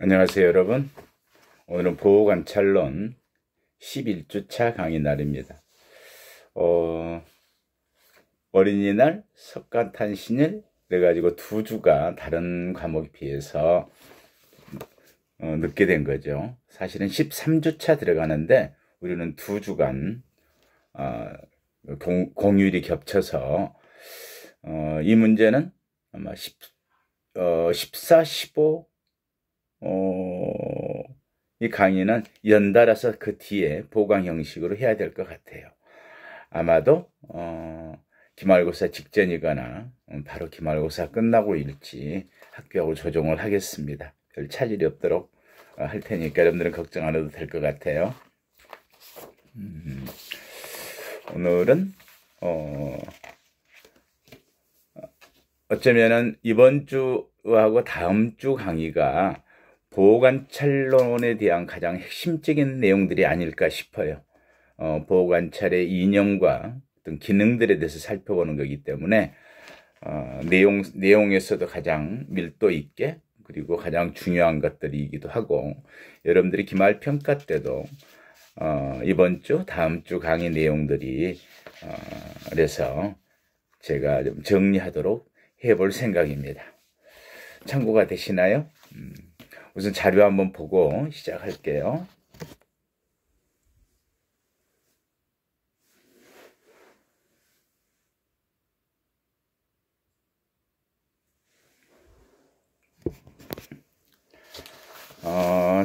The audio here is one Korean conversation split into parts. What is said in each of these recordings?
안녕하세요 여러분. 오늘은 보호관찰론 11주차 강의 날입니다. 어린이날, 석가탄신일 그래가지고 2주가 다른 과목에 비해서 늦게 된 거죠. 사실은 13주차 들어가는데 우리는 2주간 공휴일이 겹쳐서 이 문제는 아마 14, 15 이 강의는 연달아서 그 뒤에 보강 형식으로 해야 될 것 같아요. 아마도 기말고사 직전이거나 바로 기말고사 끝나고 일지 학교하고 조정을 하겠습니다. 별 차질이 없도록 할 테니까 여러분들은 걱정 안 해도 될 것 같아요. 오늘은 어쩌면은 이번 주하고 다음 주 강의가 보호관찰론에 대한 가장 핵심적인 내용들이 아닐까 싶어요. 보호관찰의 이념과 어떤 기능들에 대해서 살펴보는 거기 때문에 내용에서도 가장 밀도 있게 그리고 가장 중요한 것들이기도 하고 여러분들이 기말평가 때도 이번 주 다음 주 강의 내용들이 그래서 제가 좀 정리하도록 해볼 생각입니다. 참고가 되시나요? 우선 자료 한번 보고 시작할게요.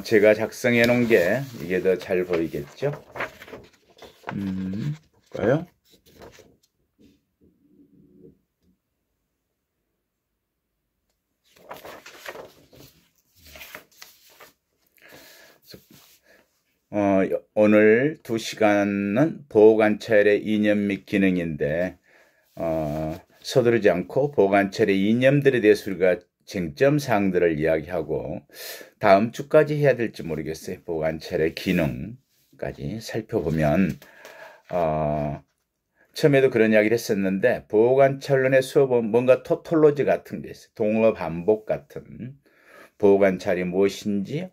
제가 작성해 놓은 게 이게 더 잘 보이겠죠? 볼까요? 오늘 2시간은 보호관찰의 이념 및 기능인데 서두르지 않고 보호관찰의 이념들에 대해서 우리가 쟁점 사항들을 이야기하고 다음 주까지 해야 될지 모르겠어요. 보호관찰의 기능까지 살펴보면 처음에도 그런 이야기를 했었는데 보호관찰론의 수업은 뭔가 토톨로지 같은 게 있어요. 동어 반복 같은 보호관찰이 무엇인지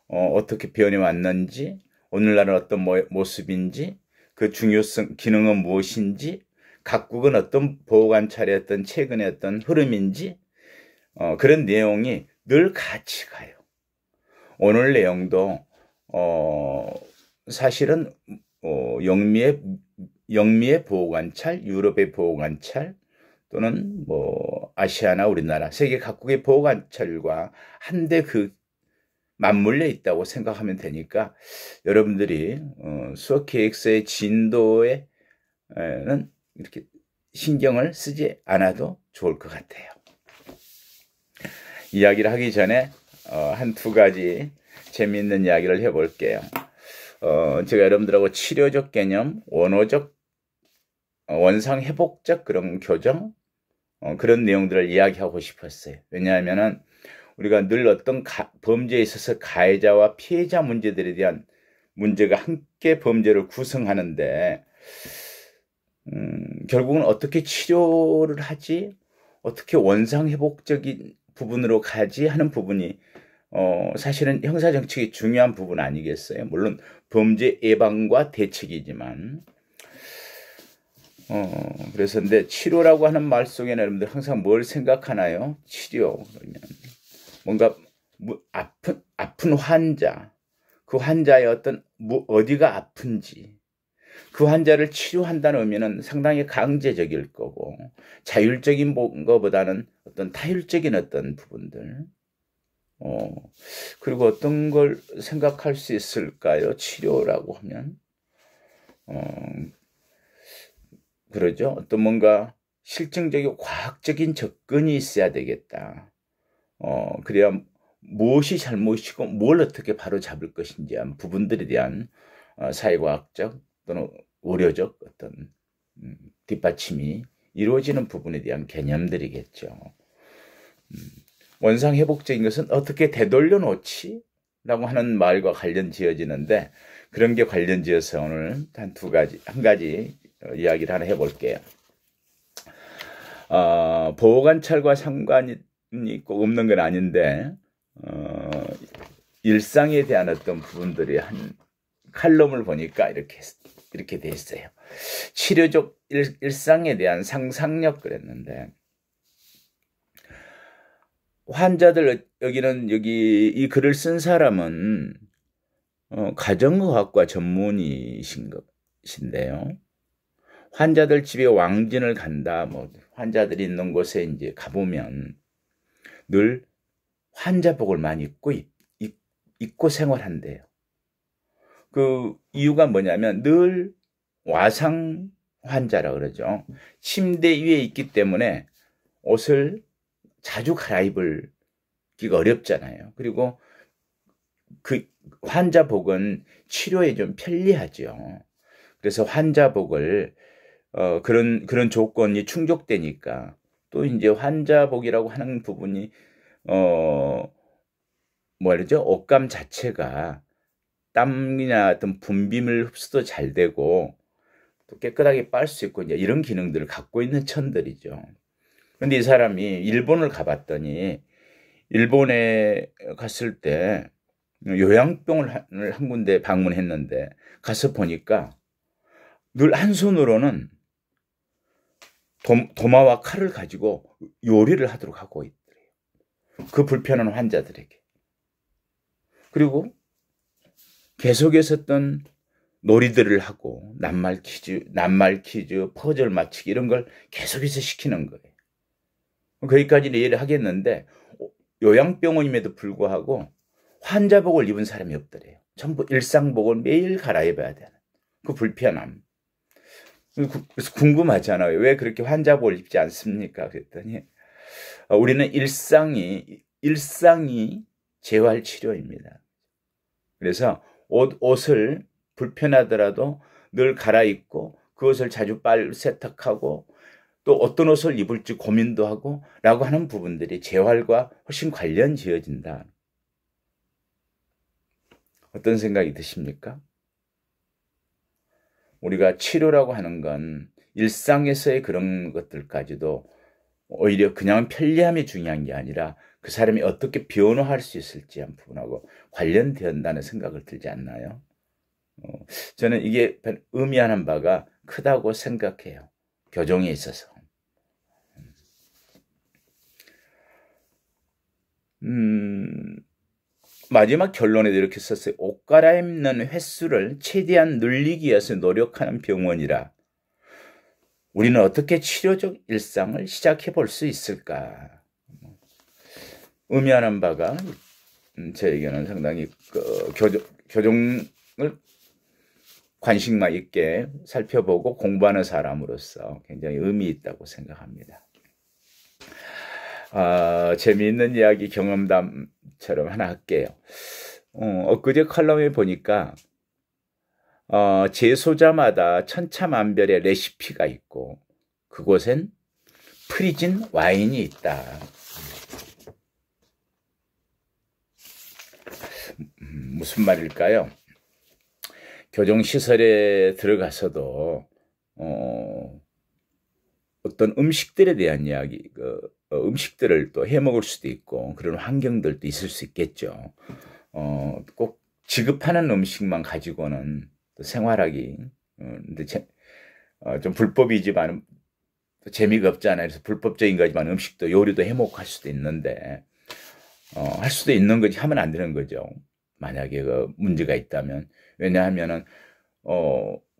어떻게 변해 왔는지 오늘날은 어떤 모습인지 그 중요성 기능은 무엇인지 각국은 어떤 보호관찰의 어떤 최근의 어떤 흐름인지 그런 내용이 늘 같이 가요. 오늘 내용도 사실은 영미의 보호관찰, 유럽의 보호관찰 또는 뭐 아시아나 우리나라 세계 각국의 보호관찰과 한데 맞물려 있다고 생각하면 되니까 여러분들이 수업 계획서의 진도에는 이렇게 신경을 쓰지 않아도 좋을 것 같아요. 이야기를 하기 전에 한 2가지 재미있는 이야기를 해볼게요. 제가 여러분들하고 치료적 개념, 원어적, 원상회복적 그런 교정 그런 내용들을 이야기하고 싶었어요. 왜냐하면은 우리가 늘 어떤 범죄에 있어서 가해자와 피해자 문제들에 대한 문제가 함께 범죄를 구성하는데 결국은 어떻게 치료를 하지 어떻게 원상회복적인 부분으로 가지 하는 부분이 사실은 형사정책이 중요한 부분 아니겠어요? 물론 범죄 예방과 대책이지만 그래서 근데 치료라고 하는 말 속에는 여러분들 항상 뭘 생각하나요? 치료 그러면 뭔가 아픈 환자, 그 환자의 어디가 아픈지 그 환자를 치료한다는 의미는 상당히 강제적일 거고 자율적인 것보다는 어떤 타율적인 어떤 부분들 그리고 어떤 걸 생각할 수 있을까요? 치료라고 하면 그러죠. 어떤 뭔가 실증적이고 과학적인 접근이 있어야 되겠다. 그래야 무엇이 잘못이고 뭘 어떻게 바로 잡을 것인지 한 부분들에 대한 사회과학적 또는 의료적 어떤 뒷받침이 이루어지는 부분에 대한 개념들이겠죠. 원상회복적인 것은 어떻게 되돌려 놓지? 라고 하는 말과 관련 지어지는데 그런 게 관련 지어서 오늘 한 가지 이야기를 하나 해볼게요. 보호관찰과 상관이 꼭 없는 건 아닌데 일상에 대한 어떤 부분들이 한 칼럼을 보니까 이렇게 돼 있어요. 치료적 일상에 대한 상상력 그랬는데, 환자들, 여기 이 글을 쓴 사람은 가정의학과 전문의신 것인데요. 환자들 집에 왕진을 간다, 뭐 환자들이 있는 곳에 이제 가보면 늘 환자복을 많이 입고 생활한대요. 그 이유가 뭐냐면 늘 와상 환자라 그러죠. 침대 위에 있기 때문에 옷을 자주 갈아입기가 어렵잖아요. 그리고 그 환자복은 치료에 좀 편리하죠. 그래서 환자복을 그런 조건이 충족되니까 또 이제 환자복이라고 하는 부분이 뭐라죠? 옷감 자체가 땀이나 어떤 분비물 흡수도 잘 되고 또 깨끗하게 빨 수 있고 이제 이런 기능들을 갖고 있는 천들이죠. 근데 이 사람이 일본을 가봤더니 일본에 갔을 때 요양병을 한 군데 방문했는데 가서 보니까 늘 한 손으로는 도마와 칼을 가지고 요리를 하도록 하고 있더래요. 그 불편한 환자들에게. 그리고 계속해서 어떤 놀이들을 하고 낱말 퀴즈, 퍼즐 맞추기 이런 걸 계속해서 시키는 거예요. 거기까지는 이해를 하겠는데 요양병원임에도 불구하고 환자복을 입은 사람이 없더래요. 전부 일상복을 매일 갈아입어야 되는 그 불편함. 그래서 궁금하잖아요. 왜 그렇게 환자복을 입지 않습니까? 그랬더니 우리는 일상이 재활치료입니다. 그래서 옷을 불편하더라도 늘 갈아입고 그것을 자주 세탁하고 또 어떤 옷을 입을지 고민도 하고 라고 하는 부분들이 재활과 훨씬 관련 지어진다. 어떤 생각이 드십니까? 우리가 치료라고 하는 건 일상에서의 그런 것들까지도 오히려 그냥 편리함이 중요한 게 아니라 그 사람이 어떻게 변화할 수 있을지 한 부분하고 관련된다는 생각을 들지 않나요? 저는 이게 의미하는 바가 크다고 생각해요. 교정에 있어서. 마지막 결론에도 이렇게 썼어요. 옷 갈아입는 횟수를 최대한 늘리기 위해서 노력하는 병원이라 우리는 어떻게 치료적 일상을 시작해 볼 수 있을까? 의미하는 바가 저에게는 상당히 교정을 관심만 있게 살펴보고 공부하는 사람으로서 굉장히 의미 있다고 생각합니다. 재미있는 이야기 경험담처럼 하나 할게요. 엊그제 칼럼에 보니까 제소자마다 천차만별의 레시피가 있고 그곳엔 프리진 와인이 있다. 무슨 말일까요? 교정시설에 들어가서도 어떤 음식들에 대한 이야기, 음식들을 또 해먹을 수도 있고 그런 환경들도 있을 수 있겠죠. 꼭 지급하는 음식만 가지고는 또 생활하기 근데 좀 불법이지만 재미가 없잖아요. 그래서 불법적인 거지만 음식도 요리도 해먹고 할 수도 있는데 할 수도 있는 거지 하면 안 되는 거죠. 만약에 그 문제가 있다면. 왜냐하면은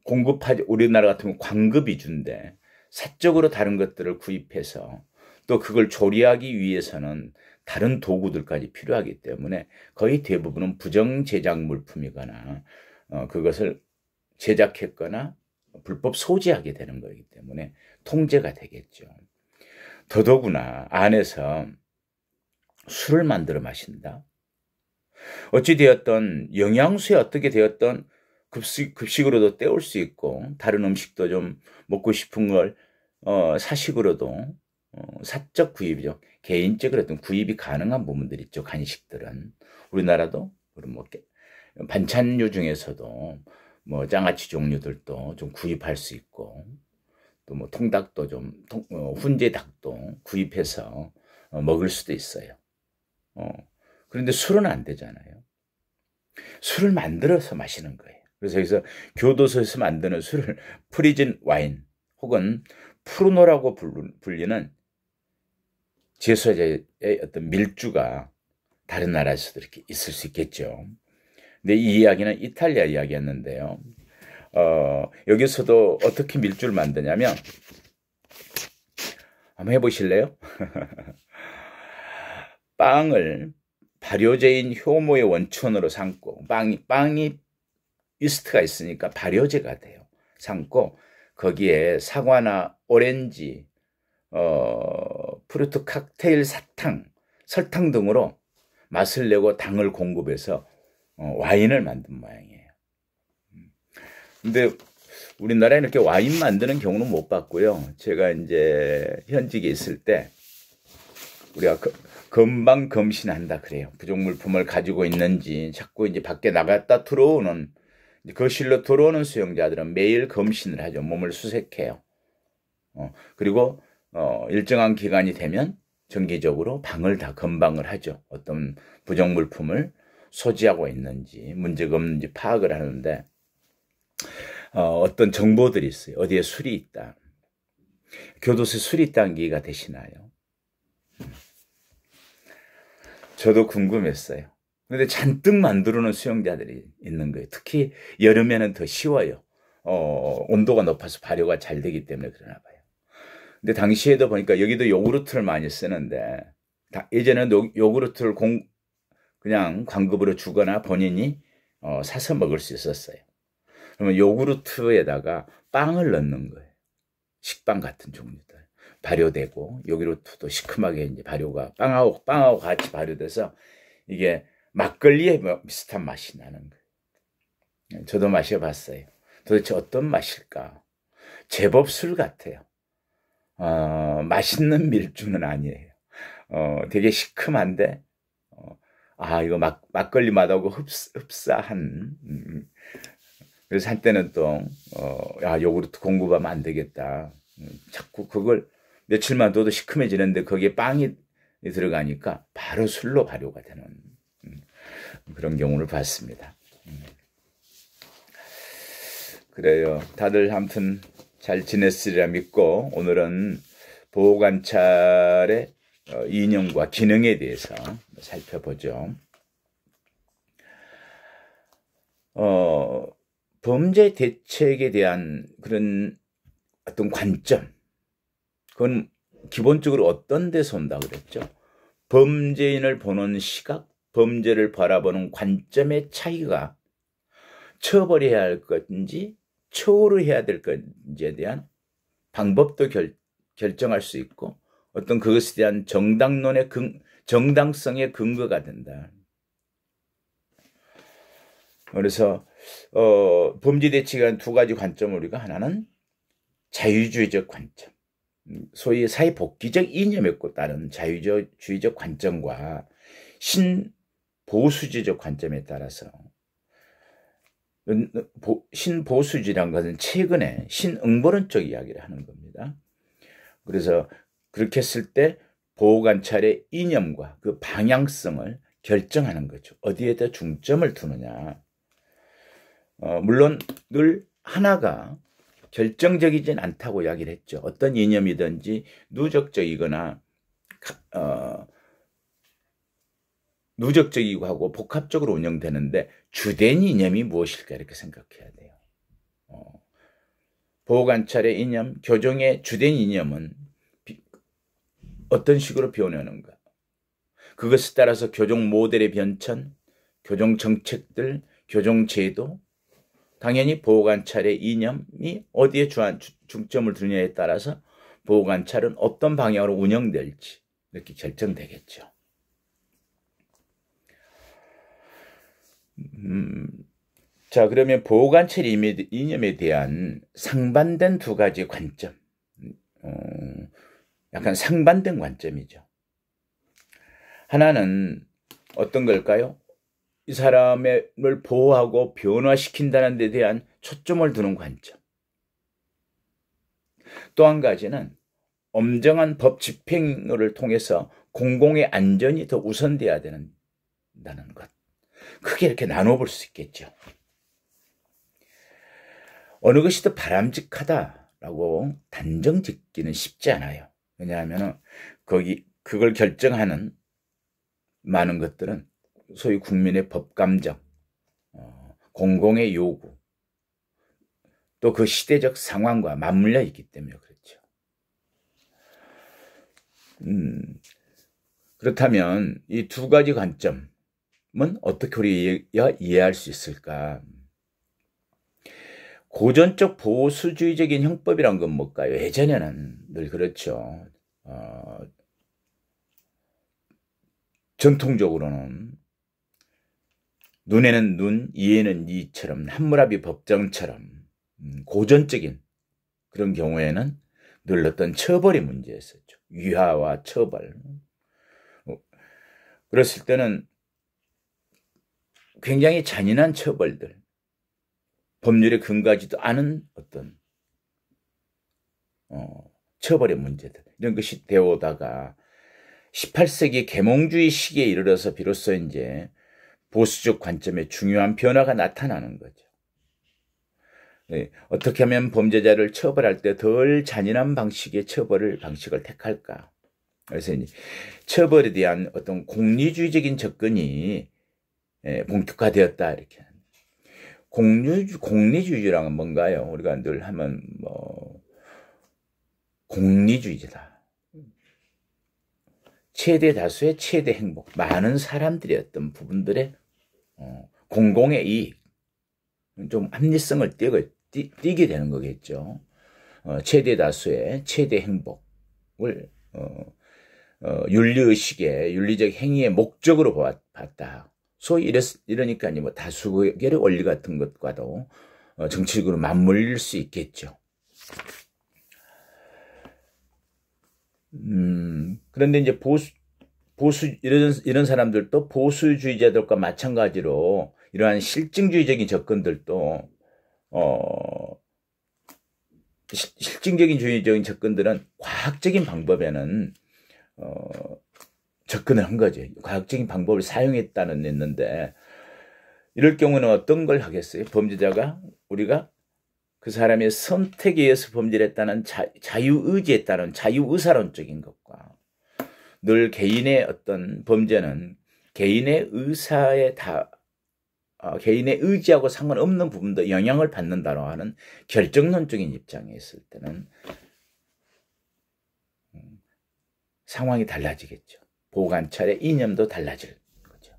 공급하지 우리나라 같으면 광급 위주인데 사적으로 다른 것들을 구입해서 또 그걸 조리하기 위해서는 다른 도구들까지 필요하기 때문에 거의 대부분은 부정 제작 물품이거나 그것을 제작했거나 불법 소지하게 되는 거기 때문에 통제가 되겠죠. 더더구나 안에서 술을 만들어 마신다. 어찌되었던 영양소에 어떻게 되었던 급식으로도 때울 수 있고 다른 음식도 좀 먹고 싶은 걸 사식으로도 사적 구입이죠. 개인적으로 어떤 구입이 가능한 부분들 있죠. 간식들은 우리나라도 뭐 반찬류 중에서도 뭐 장아찌 종류들도 좀 구입할 수 있고 또 뭐 통닭도 좀 훈제 닭도 구입해서 먹을 수도 있어요. 그런데 술은 안 되잖아요. 술을 만들어서 마시는 거예요. 그래서 여기서 교도소에서 만드는 술을 프리즌 와인 혹은 푸르노라고 불리는 제소제의 어떤 밀주가 다른 나라에서도 이렇게 있을 수 있겠죠. 근데 이 이야기는 이탈리아 이야기였는데요. 여기서도 어떻게 밀주를 만드냐면, 한번 해보실래요? 빵을 발효제인 효모의 원천으로 삼고, 빵이 이스트가 있으니까 발효제가 돼요. 삶고 거기에 사과나 오렌지, 프루트 칵테일 사탕, 설탕 등으로 맛을 내고 당을 공급해서 와인을 만든 모양이에요. 근데 우리나라에 이렇게 와인 만드는 경우는 못 봤고요. 제가 이제 현직에 있을 때 우리가 금방 검신한다 그래요. 부족물품을 가지고 있는지 자꾸 이제 밖에 나갔다 들어오는, 거실로 들어오는 수용자들은 매일 검신을 하죠. 몸을 수색해요. 그리고 일정한 기간이 되면 정기적으로 방을 다 검방을 하죠. 어떤 부정물품을 소지하고 있는지 문제가 없는지 파악을 하는데, 어떤 정보들이 있어요. 어디에 술이 있다. 교도소에 술이 있다는 게 이해가 되시나요? 저도 궁금했어요. 근데 잔뜩 만들어놓은 수용자들이 있는 거예요. 특히 여름에는 더 쉬워요. 온도가 높아서 발효가 잘 되기 때문에 그러나 봐요. 근데 당시에도 보니까 여기도 요구르트를 많이 쓰는데, 예전에는 요구르트를 그냥 광급으로 주거나 본인이 사서 먹을 수 있었어요. 그러면 요구르트에다가 빵을 넣는 거예요. 식빵 같은 종류들. 발효되고, 요구르트도 시큼하게 이제 발효가, 빵하고 같이 발효돼서 이게 막걸리에 비슷한 맛이 나는 거예요. 저도 마셔봤어요. 도대체 어떤 맛일까? 제법 술 같아요. 맛있는 밀주는 아니에요. 되게 시큼한데, 이거 막걸리 맛하고 흡사한, 그래서 한때는 또, 요구르트 공급하면 안 되겠다. 자꾸 그걸 며칠만 둬도 시큼해지는데 거기에 빵이 들어가니까 바로 술로 발효가 되는 그런 경우를 봤습니다. 그래요. 다들 아무튼 잘 지냈으리라 믿고, 오늘은 보호관찰의 이념과 기능에 대해서 살펴보죠. 범죄 대책에 대한 그런 어떤 관점, 그건 기본적으로 어떤 데서 온다고 그랬죠? 범죄인을 보는 시각, 범죄를 바라보는 관점의 차이가 처벌해야 할 건지 처우를 해야 될 건지에 대한 방법도 결정할 수 있고, 어떤 그것에 대한 정당성의 근거가 된다. 그래서 범죄 대책에 한 두 가지 관점을 우리가, 하나는 자유주의적 관점, 소위 사회복귀적 이념에 따른 자유주의적 관점과 신보수주의적 관점에 따라서, 신보수주의란 것은 최근에 신응보론적 이야기를 하는 겁니다. 그래서 그렇게 했을 때 보호관찰의 이념과 그 방향성을 결정하는 거죠. 어디에다 중점을 두느냐. 물론 늘 하나가 결정적이진 않다고 이야기를 했죠. 어떤 이념이든지 누적적이거나 누적적이고 하고 복합적으로 운영되는데, 주된 이념이 무엇일까 이렇게 생각해야 돼요. 보호관찰의 이념, 교정의 주된 이념은 어떤 식으로 변하는가. 그것에 따라서 교정 모델의 변천, 교정 정책들, 교정 제도, 당연히 보호관찰의 이념이 어디에 중점을 두느냐에 따라서 보호관찰은 어떤 방향으로 운영될지 이렇게 결정되겠죠. 자, 그러면 보호관찰 이념에 대한 상반된 두 가지 관점, 약간 상반된 관점이죠. 하나는 어떤 걸까요? 이 사람을 보호하고 변화시킨다는 데 대한 초점을 두는 관점. 또 한 가지는 엄정한 법 집행을 통해서 공공의 안전이 더 우선돼야 된다는 것. 크게 이렇게 나눠볼 수 있겠죠. 어느 것이 더 바람직하다라고 단정 짓기는 쉽지 않아요. 왜냐하면 그걸 결정하는 많은 것들은 소위 국민의 법감정, 공공의 요구, 또 그 시대적 상황과 맞물려 있기 때문에 그렇죠. 그렇다면 이 두 가지 관점은 어떻게 우리가 이해할 수 있을까? 고전적 보수주의적인 형법이란 건 뭘까요? 예전에는 늘 그렇죠. 전통적으로는 눈에는 눈, 이에는 이처럼 함무라비 법정처럼 고전적인 그런 경우에는 늘 어떤 처벌의 문제였었죠. 위하와 처벌. 그랬을 때는 굉장히 잔인한 처벌들, 법률에 근거하지도 않은 어떤 처벌의 문제들, 이런 것이 되어오다가 18세기 계몽주의 시기에 이르러서 비로소 이제 보수적 관점에 중요한 변화가 나타나는 거죠. 네, 어떻게 하면 범죄자를 처벌할 때 덜 잔인한 방식의 방식을 택할까? 그래서 이제 처벌에 대한 어떤 공리주의적인 접근이 본격화되었다 이렇게. 공리주의라는 뭔가요? 우리가 늘 하면 공리주의다. 최대 다수의 최대 행복, 많은 사람들의 어떤 부분들의 공공의 이익, 좀 합리성을 띠게 되는 거겠죠. 최대 다수의 최대 행복을 윤리의식의 윤리적 행위의 목적으로 봤다. 소위 이러니까 뭐 다수결의 원리 같은 것과도 정치적으로 맞물릴 수 있겠죠. 그런데 이제 이런 사람들도 보수주의자들과 마찬가지로 이러한 실증주의적인 접근들도 실증적인 접근들은 과학적인 방법에는 접근을 한 거죠. 과학적인 방법을 사용했다는 했는데 이럴 경우는 어떤 걸 하겠어요? 범죄자가 우리가 그 사람의 선택에 의해서 범죄를 했다는 자유의지에 따른 자유의사론적인 것과 늘 개인의 어떤 범죄는 개인의 개인의 의지하고 상관없는 부분도 영향을 받는다고 하는 결정론적인 입장에 있을 때는 상황이 달라지겠죠. 보관찰의 이념도 달라질 거죠.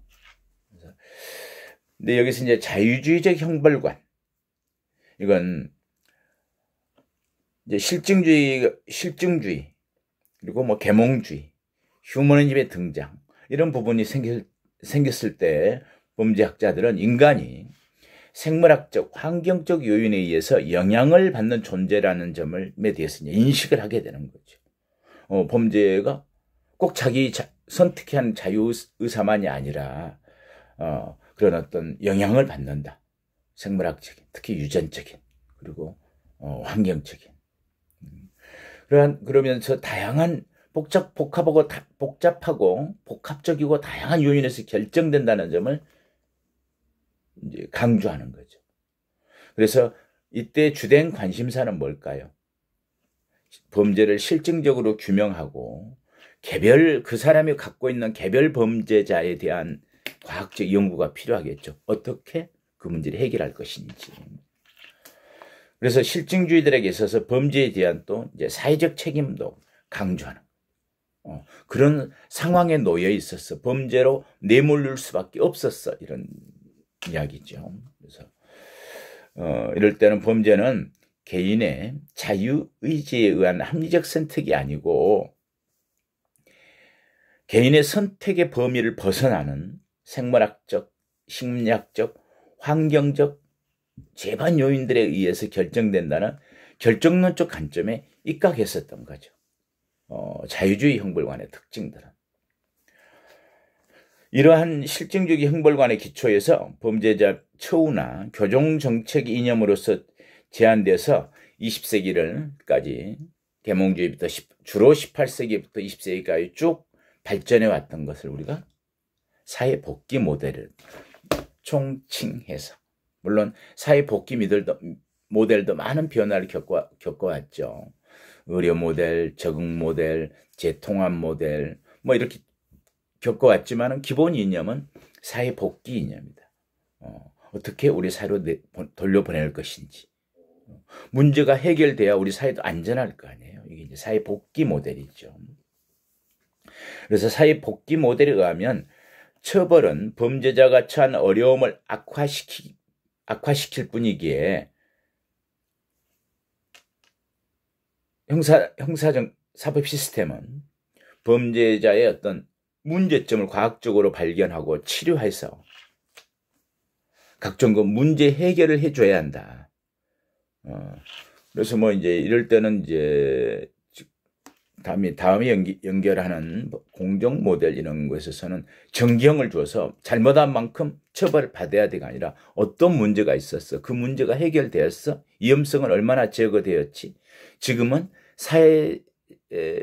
근데 여기서 이제 자유주의적 형벌관, 이건 이제 실증주의, 그리고 뭐 계몽주의, 휴머니즘의 등장, 이런 부분이 생겼을 때 범죄학자들은 인간이 생물학적, 환경적 요인에 의해서 영향을 받는 존재라는 점에 대해서 인식을 하게 되는 거죠. 범죄가 꼭 자기 선택한 자유의사만이 아니라 그런 어떤 영향을 받는다. 생물학적인, 특히 유전적인, 그리고 환경적인. 그러면서 다양한 복잡하고 복합적이고 다양한 요인에서 결정된다는 점을 이제 강조하는 거죠. 그래서 이때 주된 관심사는 뭘까요? 범죄를 실증적으로 규명하고 그 사람이 갖고 있는 개별 범죄자에 대한 과학적 연구가 필요하겠죠. 어떻게 그 문제를 해결할 것인지. 그래서 실증주의들에게 있어서 범죄에 대한 또 이제 사회적 책임도 강조하는 그런 상황에 놓여 있어서 범죄로 내몰릴 수밖에 없었어, 이런 이야기죠. 그래서 이럴 때는 범죄는 개인의 자유의지에 의한 합리적 선택이 아니고 개인의 선택의 범위를 벗어나는 생물학적, 심리학적, 환경적 재반 요인들에 의해서 결정된다는 결정론적 관점에 입각했었던 거죠. 자유주의 형벌관의 특징들은. 이러한 실증주의 형벌관의 기초에서 범죄자 처우나 교종정책 이념으로서 제한돼서 20세기까지 계몽주의부터 주로 18세기부터 20세기까지 쭉 발전해 왔던 것을 우리가 사회복귀 모델을 총칭해서, 물론 사회복귀 모델도 많은 변화를 겪어왔죠. 의료 모델, 적응 모델, 재통합 모델 뭐 이렇게 겪어왔지만 기본 이념은 사회복귀 이념이다. 어떻게 우리 사회로 돌려보낼 것인지. 문제가 해결돼야 우리 사회도 안전할 거 아니에요. 이게 이제 사회복귀 모델이죠. 그래서 사회복귀 모델에 의하면 처벌은 범죄자가 처한 어려움을 악화시킬 뿐이기에 형사적 사법 시스템은 범죄자의 어떤 문제점을 과학적으로 발견하고 치료해서 각종 그 문제 해결을 해줘야 한다. 그래서 뭐 이제 이럴 때는 이제 다음에 연결하는 공정 모델 이런 것에서는 정경을 줘서 잘못한 만큼 처벌을 받아야 되가 아니라 어떤 문제가 있었어. 그 문제가 해결되었어. 위험성은 얼마나 제거되었지. 지금은 사회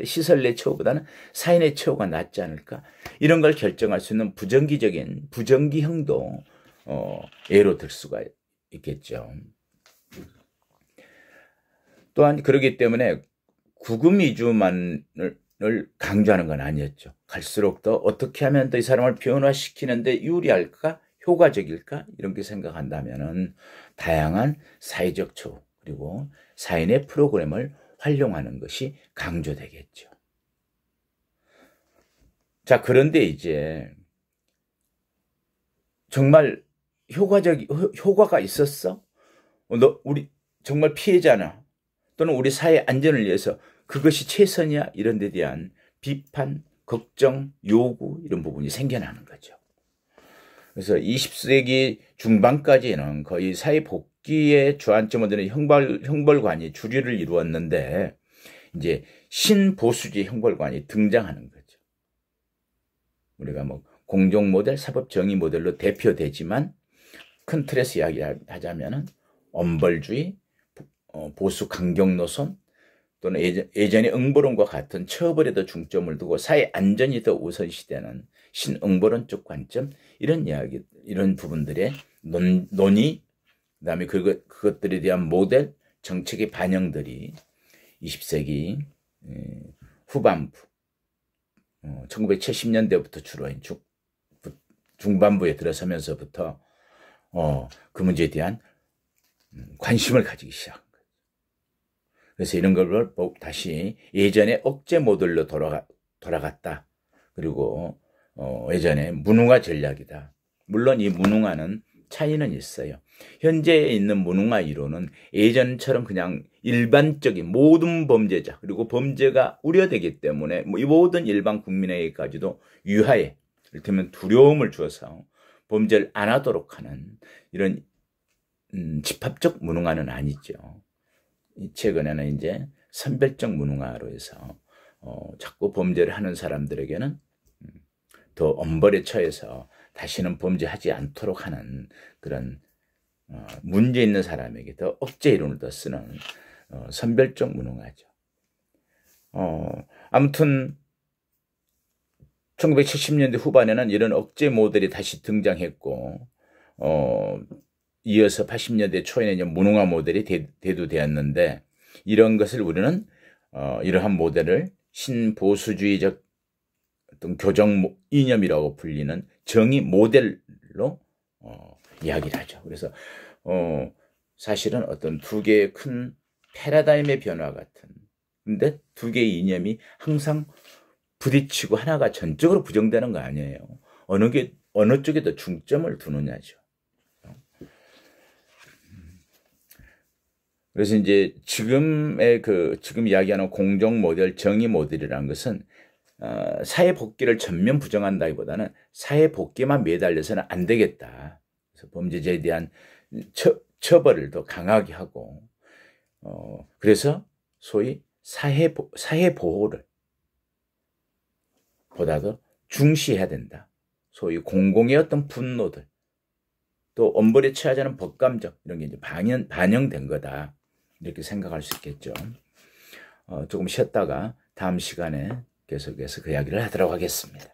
시설 내 처우보다는 사인의 처우가 낫지 않을까. 이런 걸 결정할 수 있는 부정기형도 예로 들 수가 있겠죠. 또한 그렇기 때문에 구금 위주만을 강조하는 건 아니었죠. 갈수록 더 어떻게 하면 더 이 사람을 변화시키는데 유리할까? 효과적일까? 이렇게 생각한다면은 다양한 사회적 처우 그리고 사인의 프로그램을 활용하는 것이 강조되겠죠. 자, 그런데 이제 정말 효과가 있었어? 우리 정말 피해자나 또는 우리 사회 안전을 위해서 그것이 최선이야? 이런 데 대한 비판, 걱정, 요구 이런 부분이 생겨나는 거죠. 그래서 20세기 중반까지는 거의 사회 복귀의 주안점을 드는 형벌관이 주류를 이루었는데 이제 신보수주의 형벌관이 등장하는 거죠. 우리가 뭐 공정 모델, 사법 정의 모델로 대표되지만 큰 틀에서 이야기하자면은 엄벌주의, 보수 강경 노선 또는 예전의 응보론과 같은 처벌에 더 중점을 두고 사회 안전이 더 우선시되는 신응보론 쪽 관점 이런 부분들의 논의 그다음에 그것들에 대한 모델 정책의 반영들이 20세기 후반부 1970년대부터 주로 중반부에 들어서면서부터 그 문제에 대한 관심을 가지기 시작한 거예요. 그래서 이런 걸 다시 예전의 억제 모델로 돌아갔다. 그리고 예전에 무능화 전략이다. 물론 이 무능화는 차이는 있어요. 현재 있는 무능화 이론은 예전처럼 그냥 일반적인 모든 범죄자 그리고 범죄가 우려되기 때문에 이 모든 일반 국민에게까지도 유하에 이를테면 두려움을 주어서 범죄를 안 하도록 하는 이런 집합적 무능화는 아니죠. 최근에는 이제 선별적 무능화로 해서 자꾸 범죄를 하는 사람들에게는 더 엄벌에 처해서 다시는 범죄하지 않도록 하는 그런 문제 있는 사람에게 더 억제 이론을 더 쓰는 선별적 무능화죠. 아무튼 1970년대 후반에는 이런 억제 모델이 다시 등장했고 이어서 80년대 초에는 이제 무능화 모델이 대두되었는데 이런 것을 우리는 이러한 모델을 신보수주의적 어떤 교정 이념이라고 불리는 정의 모델로 이야기를 하죠. 그래서 사실은 어떤 두 개의 큰 패러다임의 변화 같은 근데 두 개의 이념이 항상 부딪히고 하나가 전적으로 부정되는 거 아니에요. 어느 쪽에 더 중점을 두느냐죠. 그래서 이제 지금 이야기하는 공정 모델, 정의 모델이라는 것은 사회 복귀를 전면 부정한다기보다는 사회 복귀만 매달려서는 안 되겠다. 그래서 범죄자에 대한 처벌을 더 강하게 하고, 그래서 소위 사회 보호를 보다 더 중시해야 된다. 소위 공공의 어떤 분노들, 또 엄벌에 처하지 않은 법감정 이런 게 이제 반영된 거다. 이렇게 생각할 수 있겠죠. 조금 쉬었다가 다음 시간에 계속해서 그 이야기를 하도록 하겠습니다.